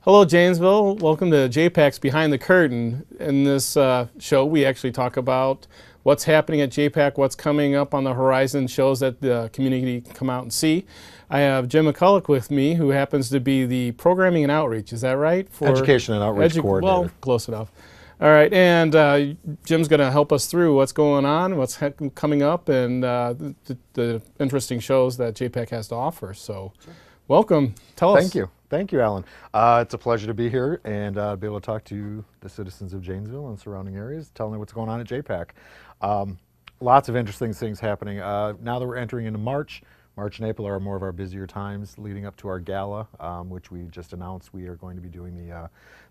Hello, Janesville. Welcome to JPAC's Behind the Curtain. In this show, we actually talk about what's happening at JPAC, what's coming up on the horizon, shows that the community can come out and see. I have Jim McCulloch with me, who happens to be the Programming and Outreach. Is that right? For Education and Outreach Coordinator. Well, close enough. All right, and Jim's going to help us through what's going on, what's coming up, and the interesting shows that JPAC has to offer. So, welcome. Tell us. Thank you. Thank you, Alan. It's a pleasure to be here and be able to talk to the citizens of Janesville and surrounding areas, telling them what's going on at JPAC. Lots of interesting things happening. Now that we're entering into March and April are more of our busier times leading up to our gala, which we just announced. We are going to be doing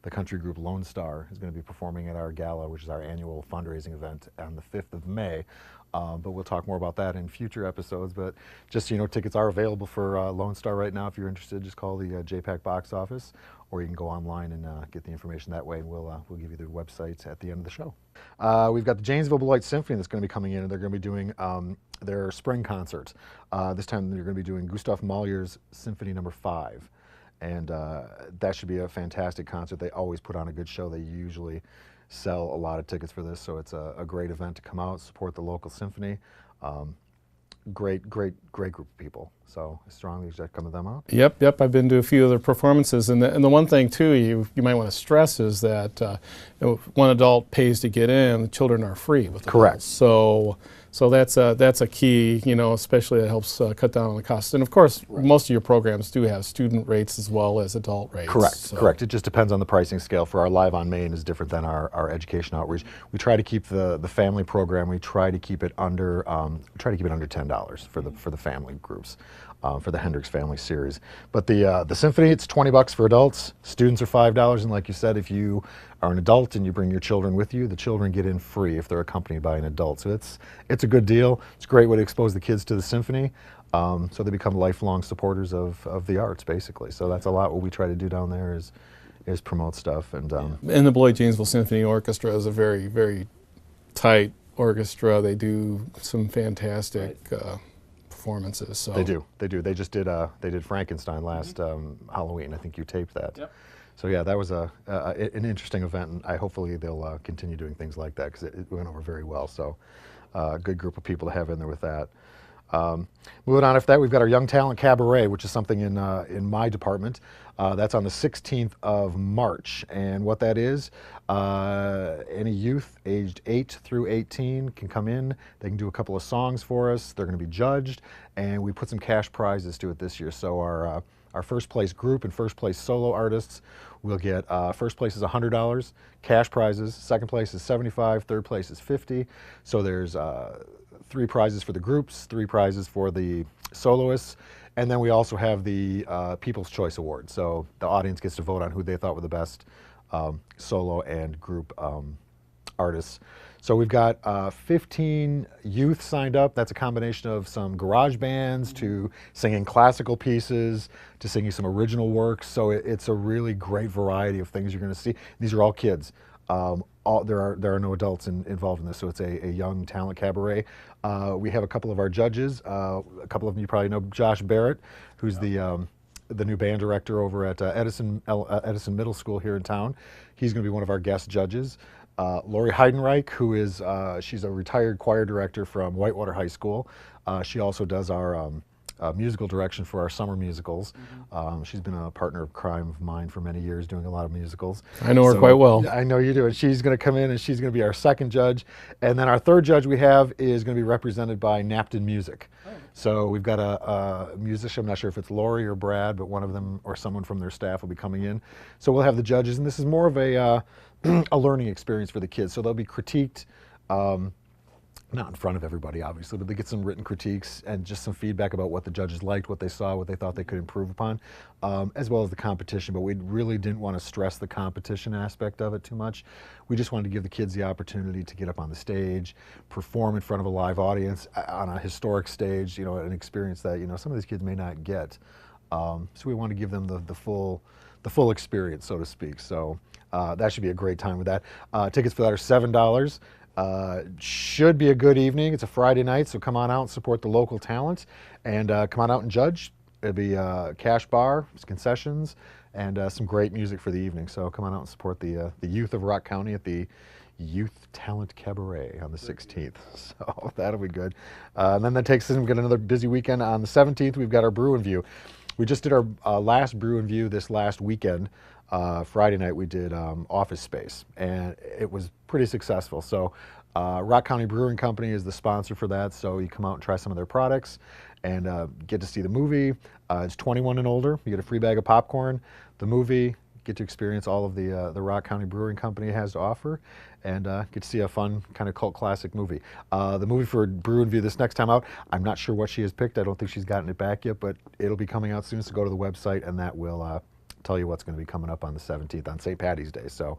the country group Lone Star is going to be performing at our gala, which is our annual fundraising event on the 5th of May. But we'll talk more about that in future episodes. But just so you know, tickets are available for Lone Star right now. If you're interested, just call the JPAC box office, or you can go online and get the information that way. And we'll give you the websites at the end of the show. We've got the Janesville Beloit Symphony that's going to be coming in, and they're going to be doing their spring concert. This time they're going to be doing Gustav Mahler's Symphony No. 5. And that should be a fantastic concert. They always put on a good show. They usually sell a lot of tickets for this, so it's a great event to come out, support the local symphony. Great group of people. So I strongly suggest coming them out. Yep. I've been to a few of their performances, and the one thing too you might want to stress is that one adult pays to get in, the children are free with correct. Adults. So that's a key, especially it helps cut down on the costs. And of course, right, most of your programs do have student rates as well as adult rates. Correct. It just depends on the pricing scale. For our Live on Main is different than our education outreach. We try to keep the family program. We try to keep it under $10 for the family groups. For the Hendrix Family Series. But the symphony, it's $20 for adults. Students are $5, and like you said, if you are an adult and you bring your children with you, the children get in free if they're accompanied by an adult. So it's a good deal. It's a great way to expose the kids to the symphony, so they become lifelong supporters of the arts, basically. So that's a lot what we try to do down there is promote stuff. And the Beloit Janesville Symphony Orchestra is a very, very tight orchestra. They do some fantastic performances. So They do. They just did Frankenstein last Halloween. I think you taped that. Yep. So yeah, that was an interesting event, and hopefully they'll continue doing things like that because it went over very well. So good group of people to have in there with that. Moving on after that, we've got our Young Talent Cabaret, which is something in my department. That's on the 16th of March, and what that is, any youth aged 8 through 18 can come in. They can do a couple of songs for us. They're going to be judged, and we put some cash prizes to it this year. So our first place group and first place solo artists will get first place is $100 cash prizes, second place is $75, third place is $50. So there's 3 prizes for the groups, 3 prizes for the soloists, and then we also have the People's Choice Award. So the audience gets to vote on who they thought were the best solo and group artists. So we've got 15 youth signed up. That's a combination of some garage bands to singing classical pieces to singing some original works. So it's a really great variety of things you're going to see. These are all kids. There are no adults involved in this, so it's a young talent cabaret. We have a couple of our judges. A couple of them you probably know, Josh Barrett, who's the new band director over at Edison Middle School here in town. He's going to be one of our guest judges. Lori Heidenreich, who is she's a retired choir director from Whitewater High School. She also does our musical direction for our summer musicals. She's been a partner of crime of mine for many years, doing a lot of musicals. I know her quite well. I know you do, and she's going to come in and she's going to be our second judge. And then our third judge we have is going to be represented by Napton Music. So we've got a musician, I'm not sure if it's Lori or Brad, but one of them or someone from their staff will be coming in. So we'll have the judges, and this is more of a learning experience for the kids. So they'll be critiqued, not in front of everybody, obviously, but they get some written critiques and just some feedback about what the judges liked, what they saw, what they thought they could improve upon, as well as the competition. But we really didn't want to stress the competition aspect of it too much. We just wanted to give the kids the opportunity to get up on the stage, perform in front of a live audience on a historic stage, an experience that, some of these kids may not get. So we want to give them the full experience, so to speak. So that should be a great time with that. Tickets for that are $7. Should be a good evening. It's a Friday night, so come on out and support the local talent, and come on out and judge. It'll be a cash bar, concessions, and some great music for the evening. So come on out and support the youth of Rock County at the Youth Talent Cabaret on the 16th. So that'll be good. And then that takes us, we've got another busy weekend. On the 17th, we've got our Bruin View. We just did our last Bruin View this last weekend. Friday night we did Office Space, and it was pretty successful. So Rock County Brewing Company is the sponsor for that, so you come out and try some of their products and get to see the movie. It's 21 and older. You get a free bag of popcorn, the movie, get to experience all of the Rock County Brewing Company has to offer, and get to see a fun kind of cult classic movie. The movie for Bruin View this next time out, I'm not sure what she has picked. I don't think she's gotten it back yet, but it'll be coming out soon, so go to the website and that will tell you what's going to be coming up on the 17th on St. Patty's Day. So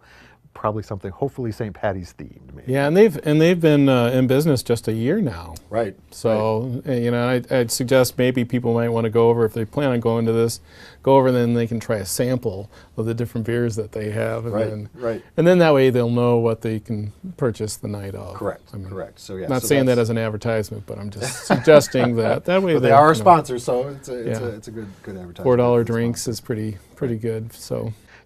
probably something hopefully St. Patty's themed. Maybe. Yeah, and they've been in business just a year now. Right. So you know, I'd suggest maybe people might want to go over, if they plan on going to this, go over, and then they can try a sample of the different beers that they have, and and then that way they'll know what they can purchase the night of. Correct. I mean, correct. So yeah. Not so saying that as an advertisement, but I'm just suggesting that way. But they are a sponsor, so it's a good advertisement. $4 drinks is pretty good.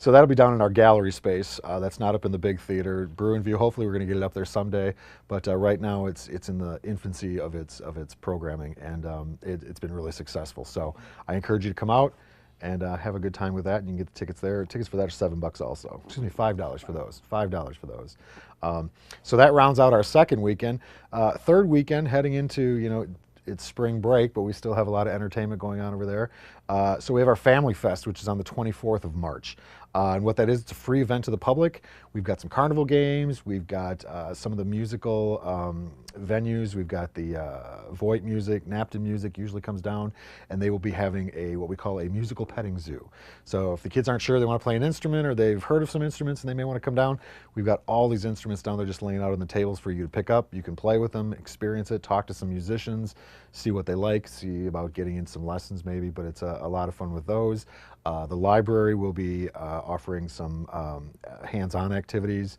So that'll be down in our gallery space. That's not up in the big theater. Bruin View, hopefully we're going to get it up there someday, but right now it's in the infancy of its programming, and it's been really successful. So I encourage you to come out and have a good time with that, and you can get the tickets there. Tickets for that are $7 also. Excuse me, $5 for those. $5 for those. So that rounds out our second weekend. Third weekend, heading into, you know, it's spring break, but we still have a lot of entertainment going on over there. So we have our Family Fest, which is on the 24th of March. And what that is, it's a free event to the public. We've got some carnival games. We've got some of the musical venues. We've got the Voight music, Napton music usually comes down, and they will be having what we call a musical petting zoo. So if the kids aren't sure they want to play an instrument, or they've heard of some instruments and they may want to come down, we've got all these instruments down there just laying out on the tables for you to pick up. You can play with them, experience it, talk to some musicians, see what they like, see about getting in some lessons maybe, but it's a lot of fun with those. The library will be offering some hands-on activities,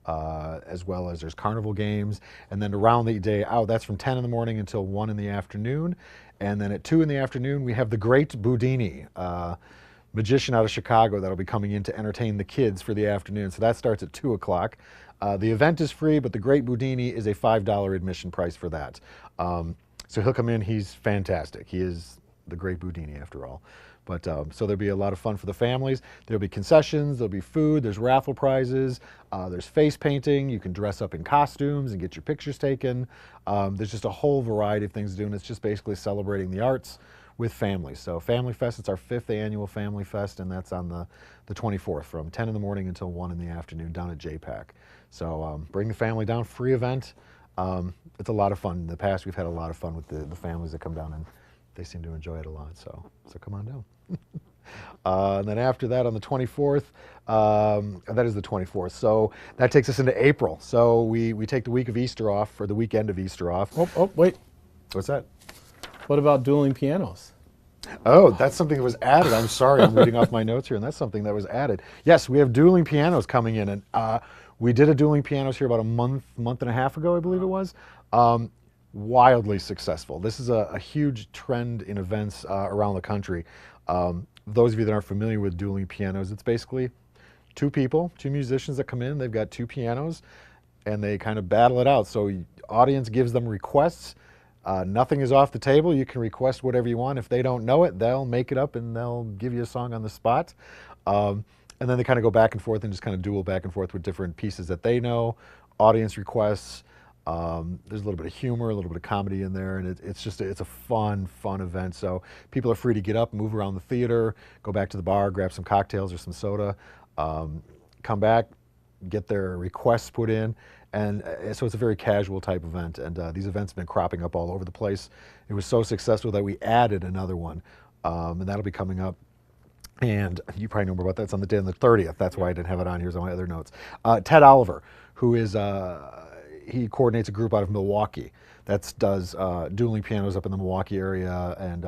as well as there's carnival games. And then to round the day out, that's from 10 in the morning until 1 in the afternoon. And then at 2 in the afternoon, we have the Great Boudini, magician out of Chicago that'll be coming in to entertain the kids for the afternoon. So that starts at 2 o'clock. The event is free, but the Great Boudini is a $5 admission price for that. So he'll come in, he's fantastic. He is the Great Boudini after all. But so there'll be a lot of fun for the families. There'll be concessions, there'll be food, there's raffle prizes, there's face painting, you can dress up in costumes and get your pictures taken. There's just a whole variety of things to do, and it's just basically celebrating the arts with families. So Family Fest, it's our 5th annual Family Fest, and that's on the 24th from 10 in the morning until 1 in the afternoon down at JPAC. So bring the family down, free event. It's a lot of fun. In the past, we've had a lot of fun with the families that come down, and they seem to enjoy it a lot, so come on down. And then after that, on the 24th, that is the 24th, so that takes us into April. So we take the week of Easter off, or the weekend of Easter off. Oh, wait. What's that? What about Dueling Pianos? Oh, that's something that was added. I'm sorry, I'm reading off my notes here, and that's something that was added. Yes, we have Dueling Pianos coming in, and we did a Dueling Pianos here about a month and a half ago, I believe it was. Wildly successful. This is a huge trend in events around the country. Those of you that aren't familiar with Dueling Pianos, it's basically two musicians that come in, they've got 2 pianos, and they kind of battle it out. So audience gives them requests. Nothing is off the table. You can request whatever you want. If they don't know it, they'll make it up and they'll give you a song on the spot. And then they kind of go back and forth and just kind of duel back and forth with different pieces that they know, audience requests. There's a little bit of humor, a little bit of comedy in there, and it's a fun event. So people are free to get up, move around the theater, go back to the bar, grab some cocktails or some soda, come back, get their requests put in, and so it's a very casual type event. And these events have been cropping up all over the place. It was so successful that we added another one, and that'll be coming up. And you probably know more about that. It's on the day on the 30th. That's why I didn't have it on here as on my other notes. Ted Oliver, who is he coordinates a group out of Milwaukee that does dueling pianos up in the Milwaukee area, and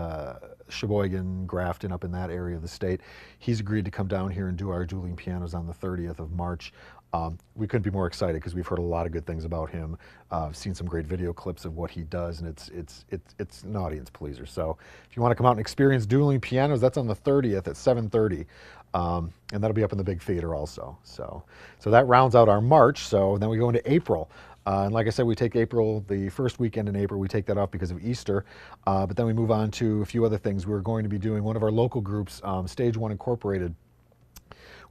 Sheboygan, Grafton, up in that area of the state. He's agreed to come down here and do our dueling pianos on the 30th of March. We couldn't be more excited because we've heard a lot of good things about him. I've seen some great video clips of what he does, and it's an audience pleaser. So if you want to come out and experience Dueling Pianos, that's on the 30th at 7:30, and that'll be up in the big theater also. So that rounds out our March. So then we go into April. And like I said, we take April, the first weekend in April, we take that off because of Easter. But then we move on to a few other things. We're going to be doing one of our local groups, Stage One Incorporated.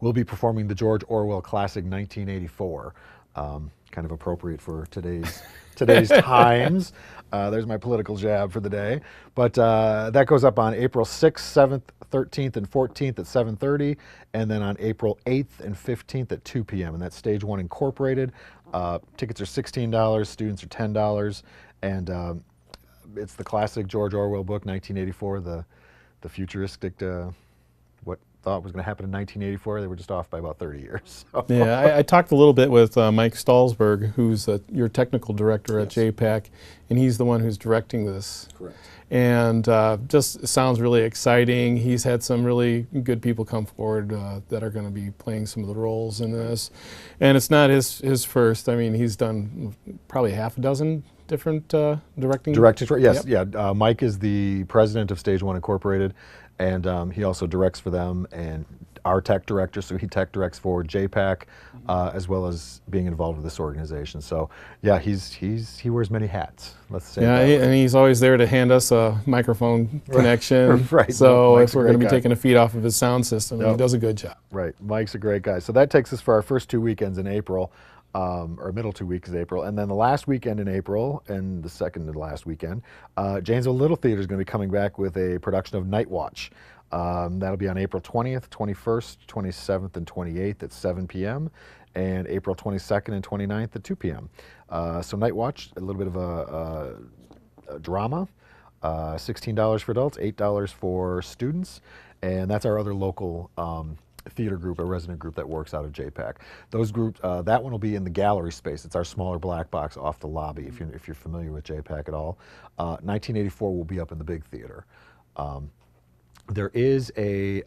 We'll be performing the George Orwell classic 1984, kind of appropriate for today's times. There's my political jab for the day. But that goes up on April 6th, 7th, 13th, and 14th at 7:30, and then on April 8th and 15th at 2 p.m. And that's Stage One Incorporated. Tickets are $16, students are $10, and it's the classic George Orwell book, 1984, the futuristic, what thought was going to happen in 1984. They were just off by about 30 years. So. Yeah, I talked a little bit with Mike Stallsberg, who's your technical director at JPAC, and he's the one who's directing this. Correct. And just sounds really exciting. He's had some really good people come forward that are going to be playing some of the roles in this. And it's not his first. I mean, he's done probably half a dozen different directing. Directed, yes, yep. Yeah. Mike is the president of Stage One Incorporated, and he also directs for them, and our tech director, so he tech directs for JPAC, as well as being involved with this organization. So yeah, he wears many hats, let's say. Yeah, and he's always there to hand us a microphone connection. Right. So Mike's if we're going to be taking a feed off of his sound system, he does a good job. Right, Mike's a great guy. So that takes us for our first 2 weekends in April. Or middle 2 weeks of April, and then the last weekend in April, and the second to last weekend, Janesville Little Theater is going to be coming back with a production of Night Watch. That'll be on April 20th, 21st, 27th, and 28th at 7 p.m., and April 22nd and 29th at 2 p.m. So Night Watch, a little bit of a drama, $16 for adults, $8 for students, and that's our other local theater group, a resident group that works out of JPAC. Those groups, that one will be in the gallery space. It's our smaller black box off the lobby, if you're familiar with JPAC at all. 1984 will be up in the big theater. There is a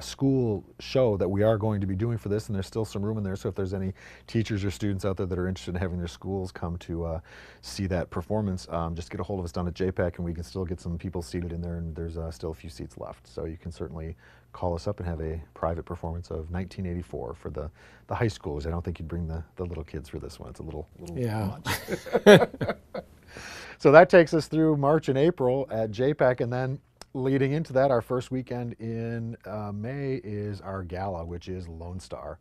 school show that we are going to be doing for this, and there's still some room in there, so if there's any teachers or students out there that are interested in having their schools come to see that performance, just get a hold of us down at JPAC, and we can still get some people seated in there, and there's still a few seats left. So you can certainly call us up and have a private performance of 1984 for the high schoolers. I don't think you'd bring the little kids for this one. It's a little much. So that takes us through March and April at JPAC, and then leading into that, our first weekend in May is our gala, which is Lone Star.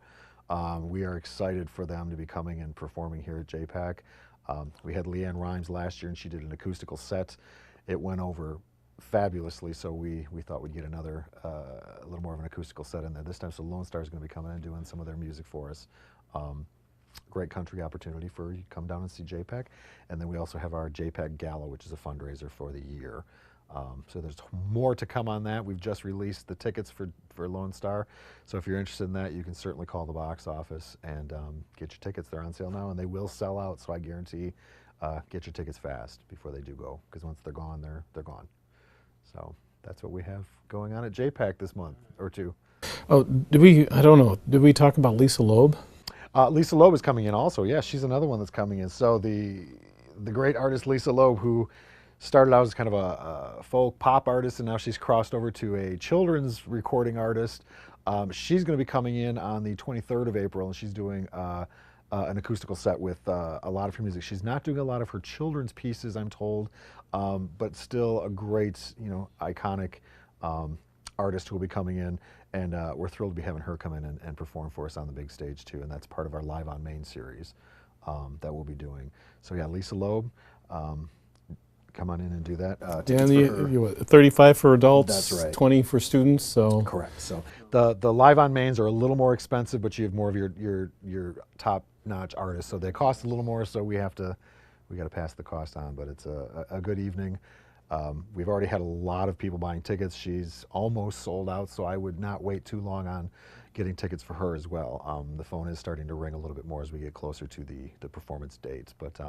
We are excited for them to be coming and performing here at JPAC. We had Leanne Rhymes last year, and she did an acoustical set. It went over fabulously, so we thought we'd get another, a little more of an acoustical set in there this time. So Lone Star is going to be coming and doing some of their music for us. Great country opportunity for you to come down and see JPAC. And then we also have our JPAC Gala, which is a fundraiser for the year. So there's more to come on that. We've just released the tickets for Lone Star. So if you're interested in that, you can certainly call the box office and get your tickets. They're on sale now, and they will sell out. So I guarantee get your tickets fast before they do go, because once they're gone, they're gone. So that's what we have going on at JPAC this month or two. Oh, I don't know, did we talk about Lisa Loeb? Lisa Loeb is coming in also. Yeah, she's another one that's coming in. So the great artist Lisa Loeb, who started out as kind of a folk pop artist, and now she's crossed over to a children's recording artist. She's going to be coming in on the 23rd of April, and she's doing an acoustical set with a lot of her music. She's not doing a lot of her children's pieces, I'm told, but still a great, iconic artist who will be coming in, and we're thrilled to be having her come in and perform for us on the big stage too, and that's part of our Live on Main series that we'll be doing. So yeah, Lisa Loeb, come on in and do that. And 35 for adults, that's right. 20 for students. So correct. So the Live on Mains are a little more expensive, but you have more of your top-notch artists, so they cost a little more. So we got to pass the cost on, but it's a good evening. We've already had a lot of people buying tickets. She's almost sold out, so I would not wait too long on getting tickets for her as well. The phone is starting to ring a little bit more as we get closer to the performance dates, but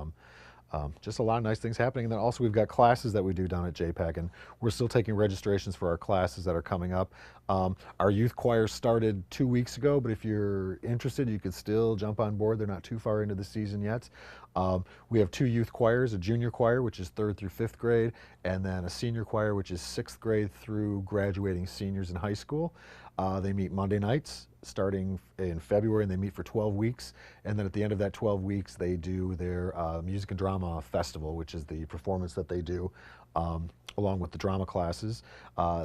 just a lot of nice things happening. And then also we've got classes that we do down at JPAC, and we're still taking registrations for our classes that are coming up. Our youth choir started 2 weeks ago, but if you're interested, you could still jump on board. They're not too far into the season yet. We have 2 youth choirs, a junior choir, which is 3rd through 5th grade, and then a senior choir, which is 6th grade through graduating seniors in high school. They meet Monday nights starting in February, and they meet for 12 weeks. And then at the end of that 12 weeks, they do their music and drama festival, which is the performance that they do along with the drama classes.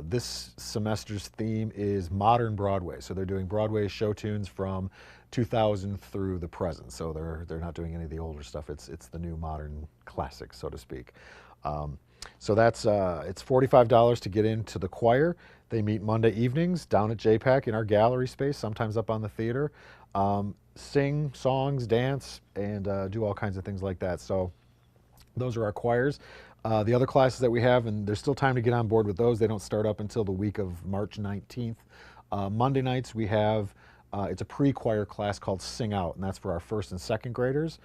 This semester's theme is modern Broadway. So they're doing Broadway show tunes from 2000 through the present. So they're not doing any of the older stuff. It's the new modern classics, so to speak. So that's it's $45 to get into the choir. They meet Monday evenings down at JPAC in our gallery space, sometimes up on the theater. Sing songs, dance, and do all kinds of things like that. So those are our choirs. The other classes that we have, and there's still time to get on board with those. They don't start up until the week of March 19th. Monday nights we have it's a pre-choir class called Sing Out, and that's for our 1st and 2nd graders,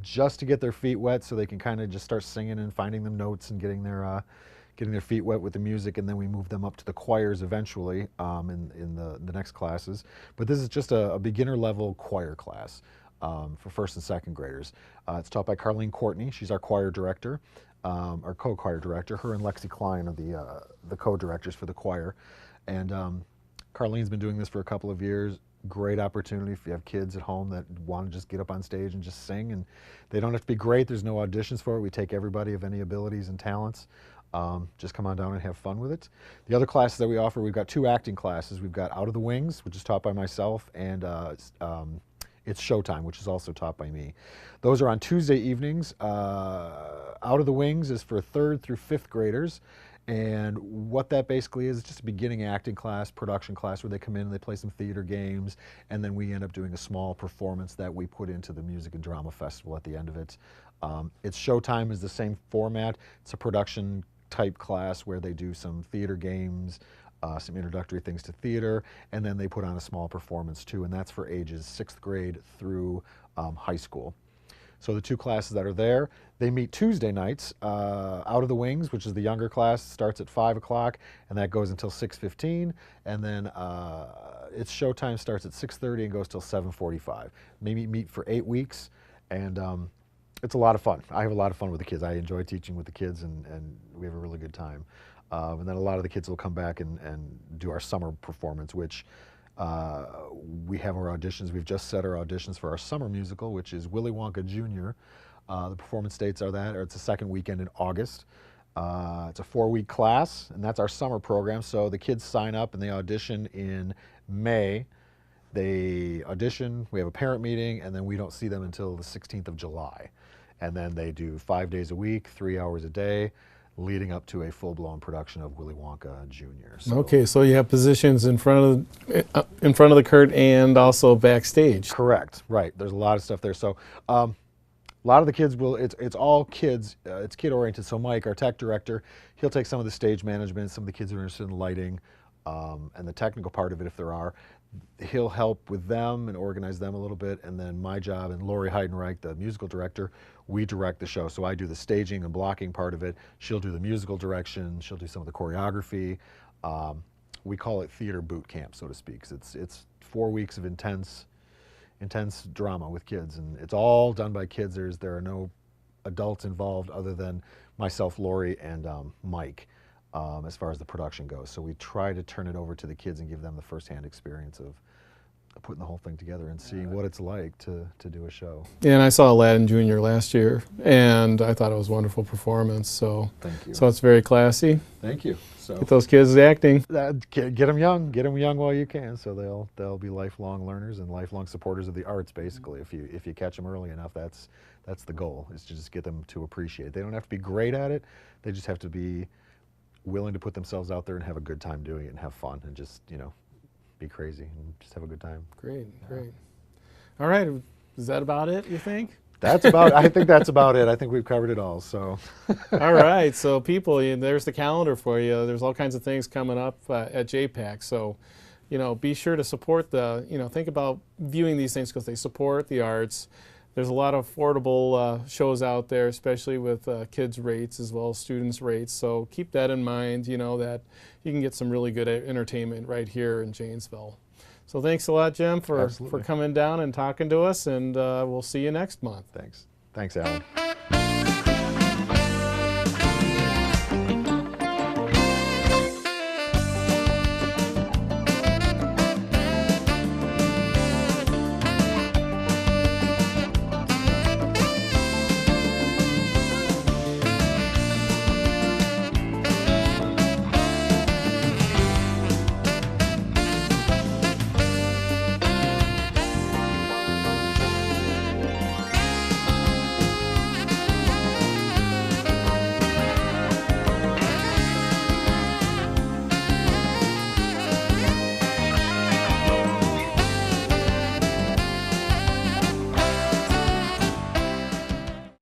just to get their feet wet so they can kind of just start singing and finding them notes and getting their feet wet with the music, and then we move them up to the choirs eventually in the next classes. But this is just a beginner level choir class for 1st and 2nd graders. It's taught by Carlene Courtney. She's our choir director, our co-choir director. Her and Lexi Klein are the co-directors for the choir. And Carlene's been doing this for a couple of years. Great opportunity if you have kids at home that want to just get up on stage and just sing. And they don't have to be great. There's no auditions for it. We take everybody of any abilities and talents. Just come on down and have fun with it. The other classes that we offer, we've got 2 acting classes. We've got Out of the Wings, which is taught by myself, and it's Showtime, which is also taught by me. Those are on Tuesday evenings. Out of the Wings is for 3rd through 5th graders. And what that basically is, it's just a beginning acting class, production class, where they come in and they play some theater games, and then we end up doing a small performance that we put into the Music and Drama Festival at the end of it. It's Showtime is the same format. It's a production type class where they do some theater games, some introductory things to theater, and then they put on a small performance too, and that's for ages 6th grade through high school. So the 2 classes that are there, they meet Tuesday nights. Out of the Wings, which is the younger class, starts at 5 o'clock, and that goes until 6:15. And then It's Showtime starts at 6:30 and goes till 7:45. Maybe meet for 8 weeks, and it's a lot of fun. I have a lot of fun with the kids. I enjoy teaching with the kids, and we have a really good time. And then a lot of the kids will come back and do our summer performance, which we have our auditions. We've just set our auditions for our summer musical, which is Willy Wonka Jr. The performance dates are it's the 2nd weekend in August. It's a 4-week class, and that's our summer program. So the kids sign up and they audition in May. They audition, we have a parent meeting, and then we don't see them until the 16th of July. And then they do 5 days a week, 3 hours a day, leading up to a full-blown production of Willy Wonka Jr. So, okay, so you have positions in front of the curtain and also backstage. Correct, right. There's a lot of stuff there. So a lot of the kids it's all kids, it's kid-oriented. So Mike, our tech director, he'll take some of the stage management, some of the kids are interested in lighting, and the technical part of it if there are. He'll help with them and organize them a little bit, and then my job, and Lori Heidenreich, the musical director, we direct the show. So I do the staging and blocking part of it. She'll do the musical direction. She'll do some of the choreography. We call it theater boot camp, so to speak. It's 4 weeks of intense drama with kids, and it's all done by kids. There are no adults involved other than myself, Lori, and Mike. As far as the production goes. So we try to turn it over to the kids and give them the first-hand experience of putting the whole thing together and seeing what it's like to do a show. Yeah, and I saw Aladdin Jr. last year, and I thought it was a wonderful performance. So, thank you. So it's very classy. Thank you. So get those kids acting. Get them young. Get them young while you can, so they'll be lifelong learners and lifelong supporters of the arts. Basically, if you catch them early enough, that's the goal, is to just get them to appreciate it. They don't have to be great at it. They just have to be willing to put themselves out there and have a good time doing it and have fun and just, be crazy and just have a good time. Great, great. All right, is that about it, you think? I think that's about it. I think we've covered it all, so. All right, so people, there's the calendar for you. There's all kinds of things coming up at JPAC, so you know, be sure to support the, you know, think about viewing these things because they support the arts. There's a lot of affordable shows out there, especially with kids' rates as well as students' rates. So keep that in mind, you know, that you can get some really good entertainment right here in Janesville. So thanks a lot, Jim, for coming down and talking to us, and we'll see you next month. Thanks. Thanks, Alan.